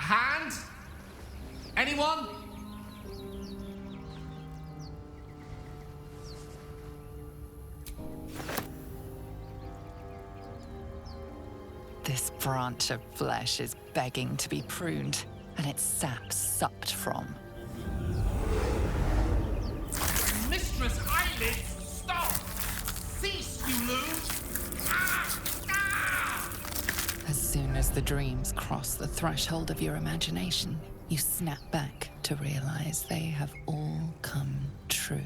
hand? Anyone? This branch of flesh is begging to be pruned, and its sap sucked from. Mistress Eyelids, stop! Cease, you loon! As soon as the dreams cross the threshold of your imagination, you snap back to realize they have all come true.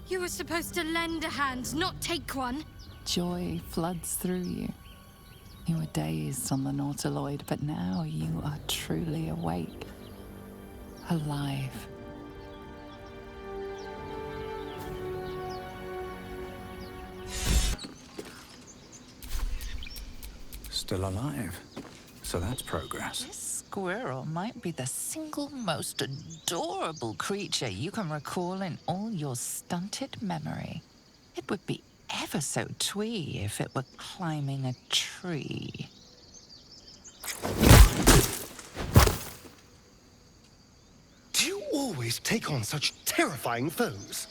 You were supposed to lend a hand, not take one. Joy floods through you. You were dazed on the Nautiloid, but now you are truly awake. Alive. Still alive. So that's progress. This squirrel might be the single most adorable creature you can recall in all your stunted memory. It would be ever so twee if it were climbing a tree. Do you always take on such terrifying foes?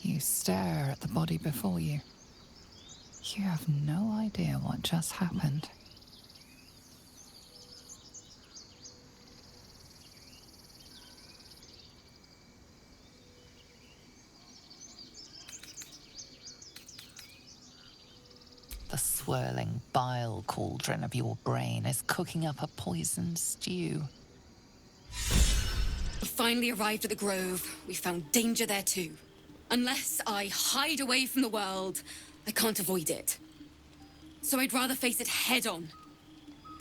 You stare at the body before you. You have no idea what just happened. The swirling bile cauldron of your brain is cooking up a poisoned stew. We finally arrived at the Grove. We found danger there too. Unless I hide away from the world, I can't avoid it. So I'd rather face it head on.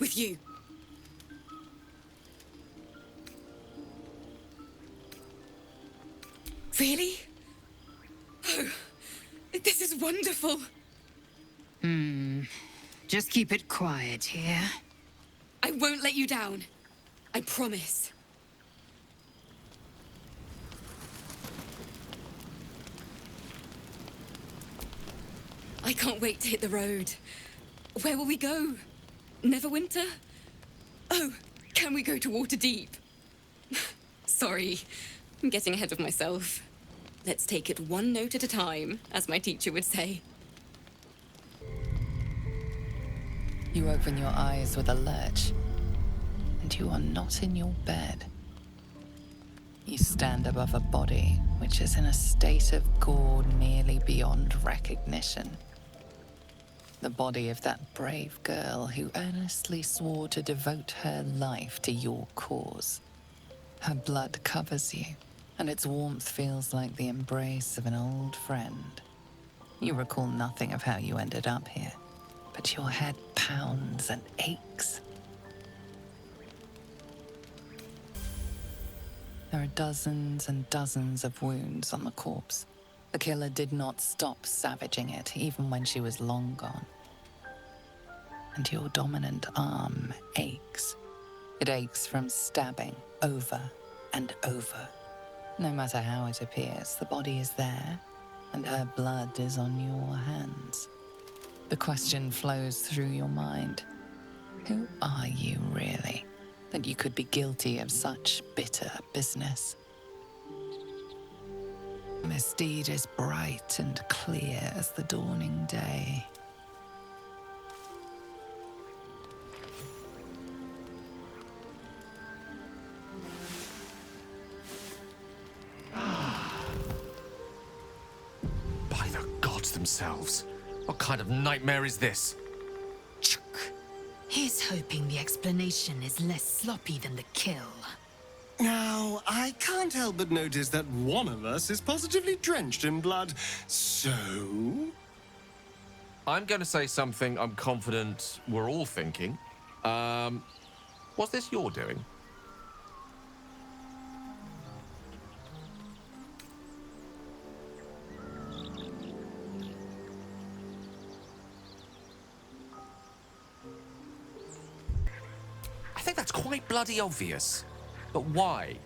With you. Really? Oh, this is wonderful. Just keep it quiet here. I won't let you down. I promise. I can't wait to hit the road. Where will we go? Neverwinter? Oh, can we go to Waterdeep? Sorry, I'm getting ahead of myself. Let's take it one note at a time, as my teacher would say. You open your eyes with a lurch, and you are not in your bed. You stand above a body which is in a state of gore nearly beyond recognition. The body of that brave girl who earnestly swore to devote her life to your cause. Her blood covers you, and its warmth feels like the embrace of an old friend. You recall nothing of how you ended up here, but your head pounds and aches. There are dozens and dozens of wounds on the corpse. The killer did not stop savaging it, even when she was long gone. And your dominant arm aches. It aches from stabbing over and over. No matter how it appears, the body is there, and her blood is on your hands. The question flows through your mind. Who are you really, that you could be guilty of such bitter business? This deed is bright and clear as the dawning day. By the gods themselves. What kind of nightmare is this? He's hoping the explanation is less sloppy than the kill. Now, I can't help but notice that one of us is positively drenched in blood. So... I'm going to say something I'm confident we're all thinking. Was this your doing? I think that's quite bloody obvious. But why?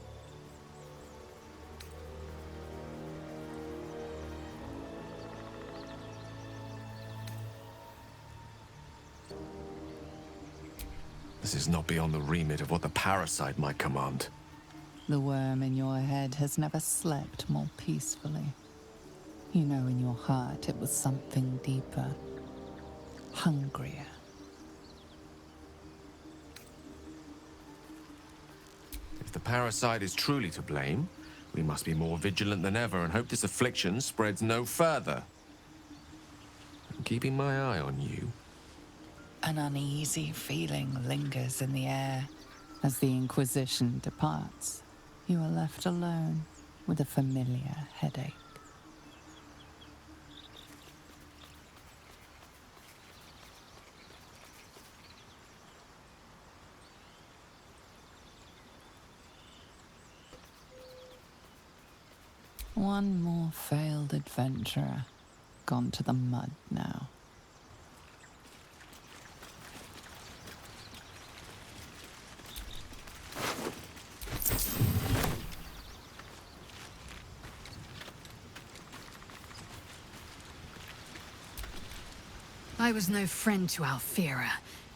This is not beyond the remit of what the parasite might command. The worm in your head has never slept more peacefully. You know in your heart it was something deeper, hungrier. If the parasite is truly to blame, we must be more vigilant than ever and hope this affliction spreads no further. I'm keeping my eye on you. An uneasy feeling lingers in the air. As the Inquisition departs, you are left alone with a familiar headache. One more failed adventurer, gone to the mud now. I was no friend to Alfira,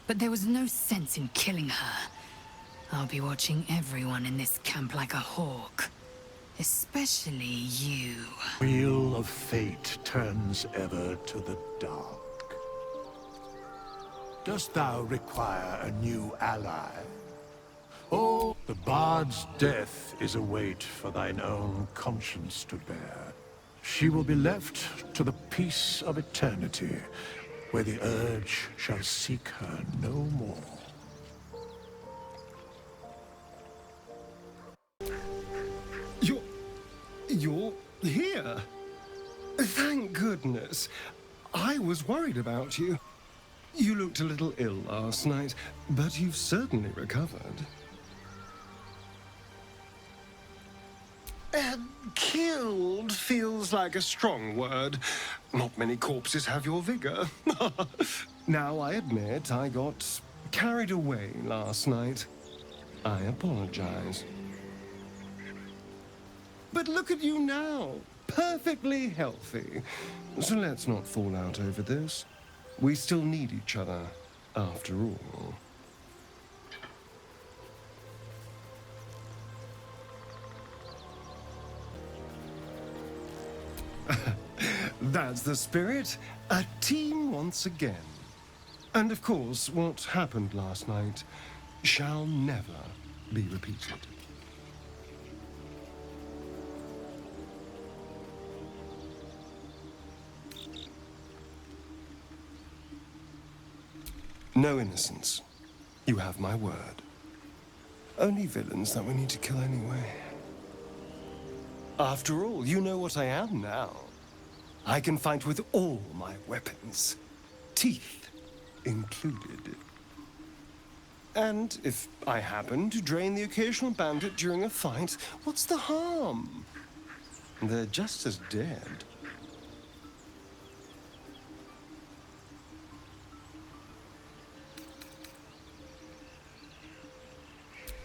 but there was no sense in killing her. I'll be watching everyone in this camp like a hawk. Especially you. Wheel of fate turns ever to the dark. Dost thou require a new ally? Oh, the bard's death is a weight for thine own conscience to bear. She will be left to the peace of eternity, where the urge shall seek her no more. You're here? Thank goodness. I was worried about you. You looked a little ill last night, but you've certainly recovered. Killed feels like a strong word. Not many corpses have your vigor. Now, I admit I got carried away last night. I apologize. But look at you now, perfectly healthy. So let's not fall out over this. We still need each other, after all. That's the spirit. A team once again. And of course, what happened last night shall never be repeated. No innocence. You have my word. Only villains that we need to kill anyway. After all, you know what I am now. I can fight with all my weapons, teeth included. And if I happen to drain the occasional bandit during a fight, what's the harm? They're just as dead.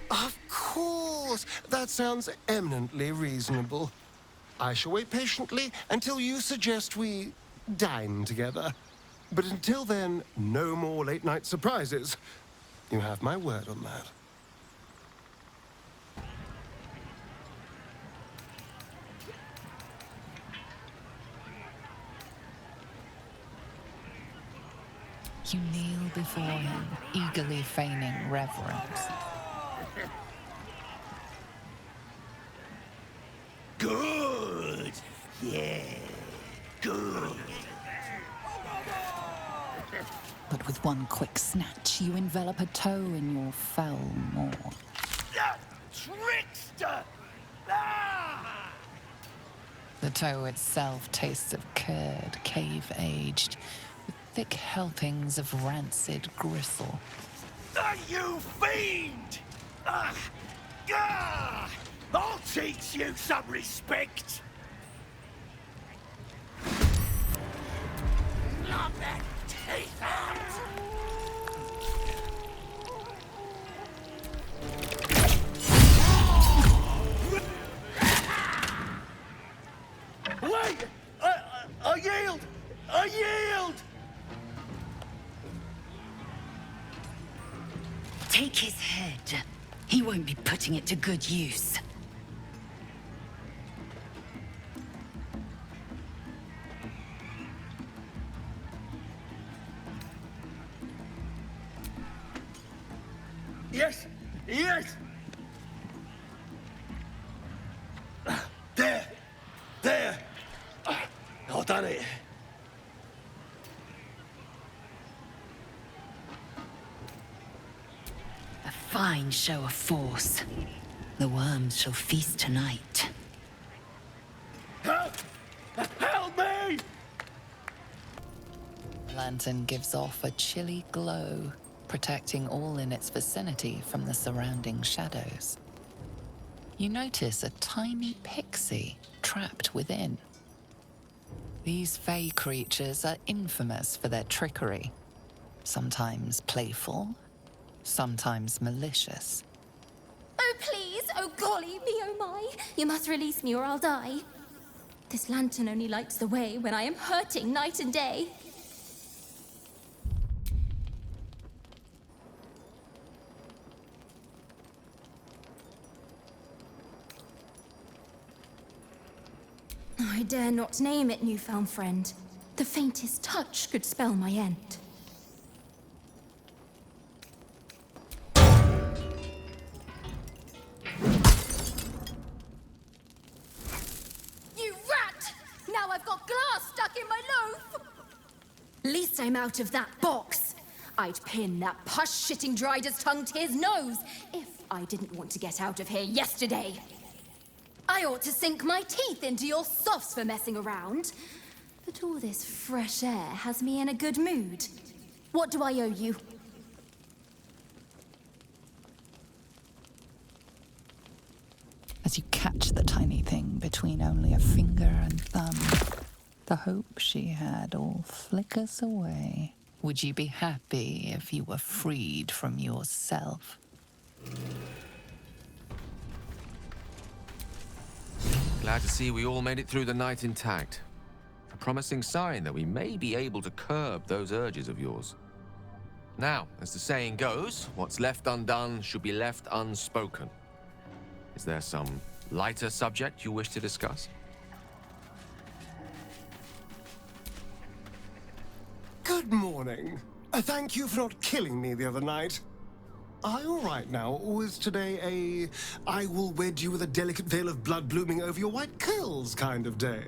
Of course! That sounds eminently reasonable. I shall wait patiently until you suggest we dine together. But until then, no more late-night surprises. You have my word on that. You kneel before him, eagerly feigning reverence. Good! Yeah, good. But with one quick snatch, you envelop a toe in your fell maw. Trickster! Ah! The toe itself tastes of curd, cave-aged, with thick helpings of rancid gristle. You fiend! Ah! Gah! I'll teach you some respect! Knock that teeth out! Wait! I yield! I yield! Take Take his head. He won't be putting it to good use. Yes! Yes! There! There! I've done it. A fine show of force. The worms shall feast tonight. Help! Help me! The lantern gives off a chilly glow, protecting all in its vicinity from the surrounding shadows. You notice a tiny pixie trapped within. These fey creatures are infamous for their trickery, sometimes playful, sometimes malicious. Oh, please! Oh, golly me, oh my! You must release me or I'll die. This lantern only lights the way when I am hurting night and day. I dare not name it, newfound friend. The faintest touch could spell my end. You rat! Now I've got glass stuck in my loaf! Least I'm out of that box. I'd pin that push-shitting Drider's tongue to his nose if I didn't want to get out of here yesterday. I ought to sink my teeth into your softs for messing around. But all this fresh air has me in a good mood. What do I owe you? As you catch the tiny thing between only a finger and thumb, the hope she had all flickers away. Would you be happy if you were freed from yourself? Glad to see we all made it through the night intact. A promising sign that we may be able to curb those urges of yours. Now, as the saying goes, what's left undone should be left unspoken. Is there some lighter subject you wish to discuss? Good morning. Thank you for not killing me the other night. Are you all right now, or is today a I will wed you with a delicate veil of blood blooming over your white curls kind of day?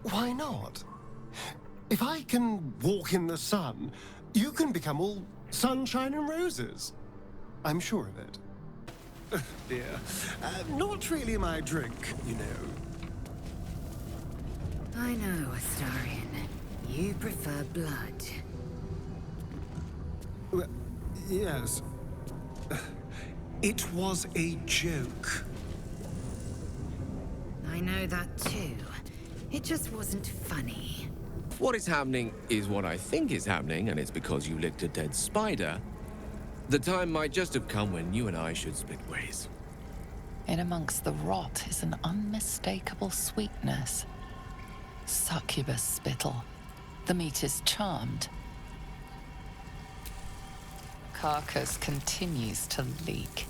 Why not? If I can walk in the sun, you can become all sunshine and roses. I'm sure of it. Dear, not really my drink, you know. I know, Astarion. You prefer blood. Well, yes. It was a joke. I know that too. It just wasn't funny. What is happening is what I think is happening, and it's because you licked a dead spider. The time might just have come when you and I should split ways. In amongst the rot is an unmistakable sweetness. Succubus spittle. The meat is charmed. Carcass continues to leak.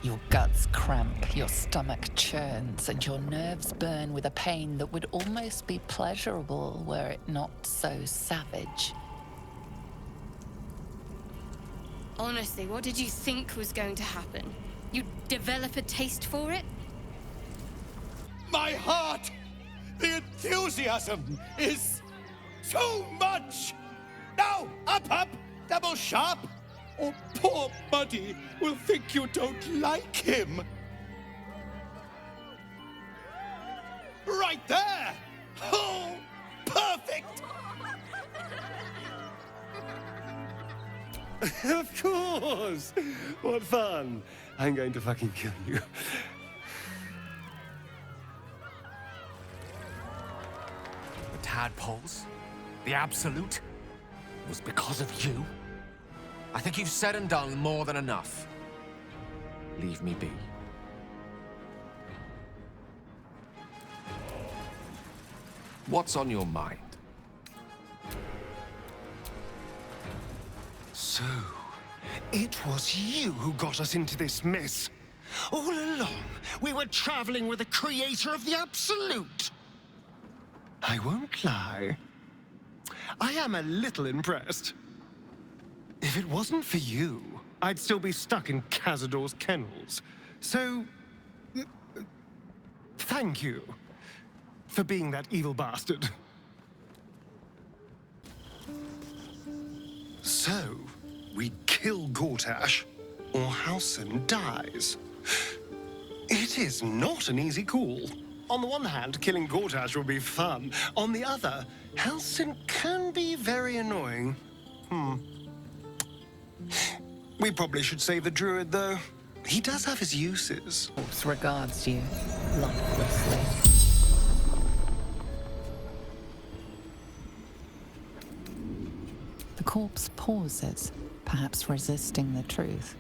Your guts cramp, your stomach churns, and your nerves burn with a pain that would almost be pleasurable were it not so savage. Honestly, what did you think was going to happen? You'd develop a taste for it? My heart! The enthusiasm is too much! Now, up! Double sharp! Or poor Buddy will think you don't like him. Right there! Oh, perfect! Of course! What fun! I'm going to fucking kill you. tadpoles, the Absolute, it was because of you? I think you've said and done more than enough. Leave me be. What's on your mind? So, it was you who got us into this mess. All along, we were traveling with the creator of the Absolute. I won't lie. I am a little impressed. If it wasn't for you, I'd still be stuck in Cazador's kennels. So, thank you for being that evil bastard. So, we kill Gortash, or Halsin dies. It is not an easy call. On the one hand, killing Gortash will be fun. On the other, Halsin can be very annoying. We probably should save the druid, though. He does have his uses. Corpse regards you lifelessly. The corpse pauses, perhaps resisting the truth.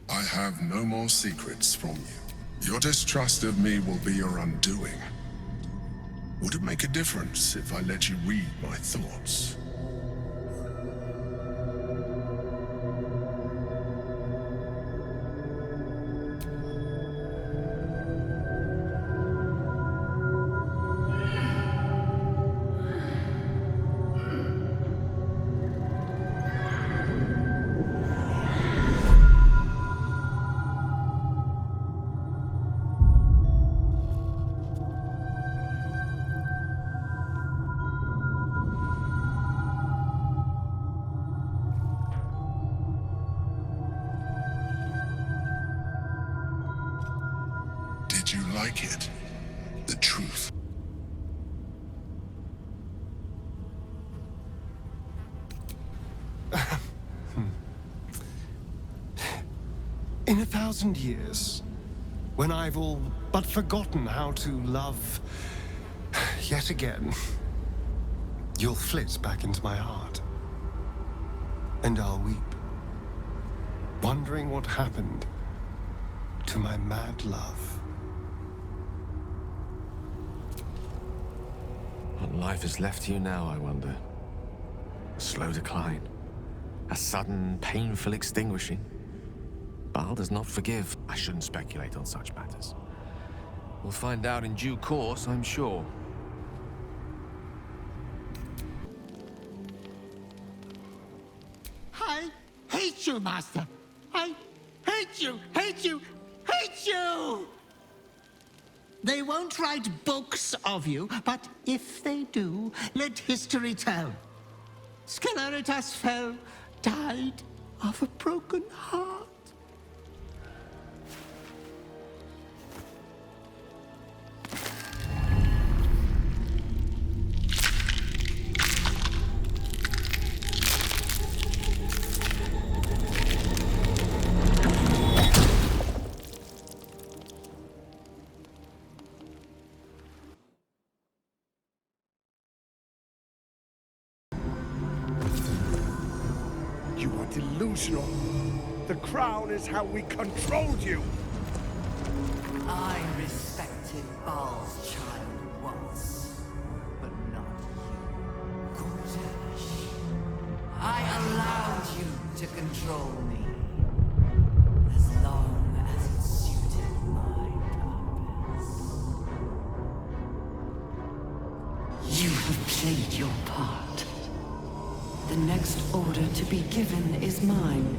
I have no more secrets from you. Your distrust of me will be your undoing. Would it make a difference if I let you read my thoughts? Did you like it? The truth. In 1,000 years, when I've all but forgotten how to love yet again, you'll flit back into my heart. And I'll weep, wondering what happened to my mad love. What life has left you now, I wonder? A slow decline? A sudden, painful extinguishing? Baal does not forgive. I shouldn't speculate on such matters. We'll find out in due course, I'm sure. I hate you, Master. I hate you, hate you, hate you! They won't write books of you, but if they do, let history tell. Sceleritas fell, died of a broken heart. You are delusional. The crown is how we controlled you. I respected Baal's child once, but not you, Gortash. I allowed you to control me, as long as it suited my purpose. You have played your part. The next order to be given is mine,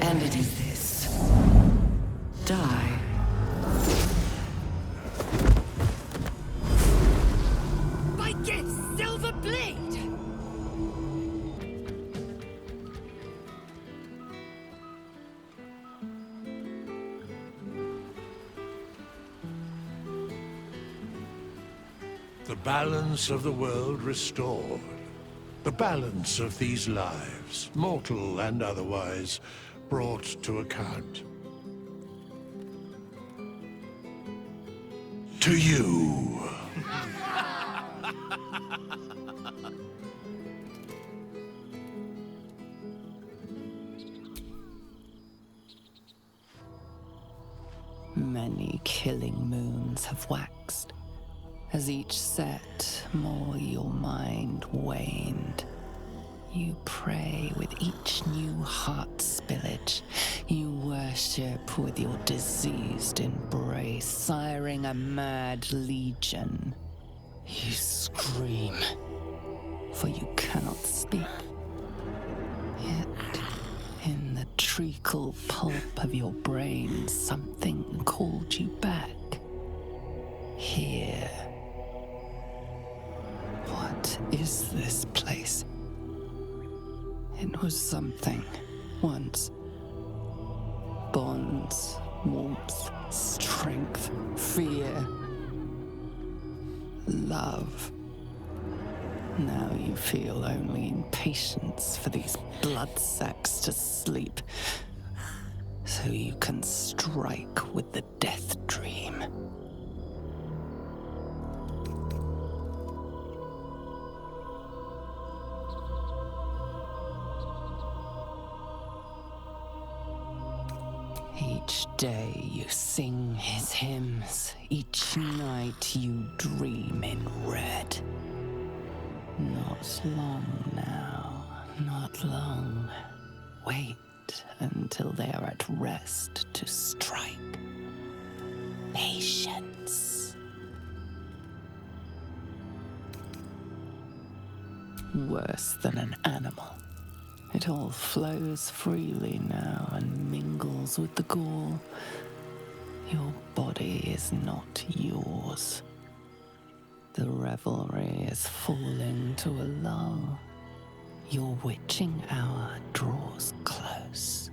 and it is this. Die. By Gif's silver blade! The balance of the world restored. The balance of these lives, mortal and otherwise, brought to account. To you. Many killing moons have waxed. As each set, more your mind waned. You pray with each new heart spillage. You worship with your diseased embrace, siring a mad legion. You scream, for you cannot speak. Yet, in the treacle pulp of your brain, something called you back. Here. What is this place? It was something, once. Bonds, warmth, strength, fear, love. Now you feel only impatience for these blood sacks to sleep, so you can strike with the death dream. Each day you sing his hymns, each night you dream in red. Not long now, not long. Wait until they are at rest to strike. Patience. Worse than an animal. It all flows freely now and mingles with the gall. Your body is not yours. The revelry is falling to a lull. Your witching hour draws close.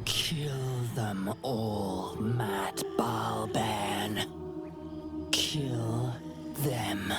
Kill them all, Mad Balban. Kill them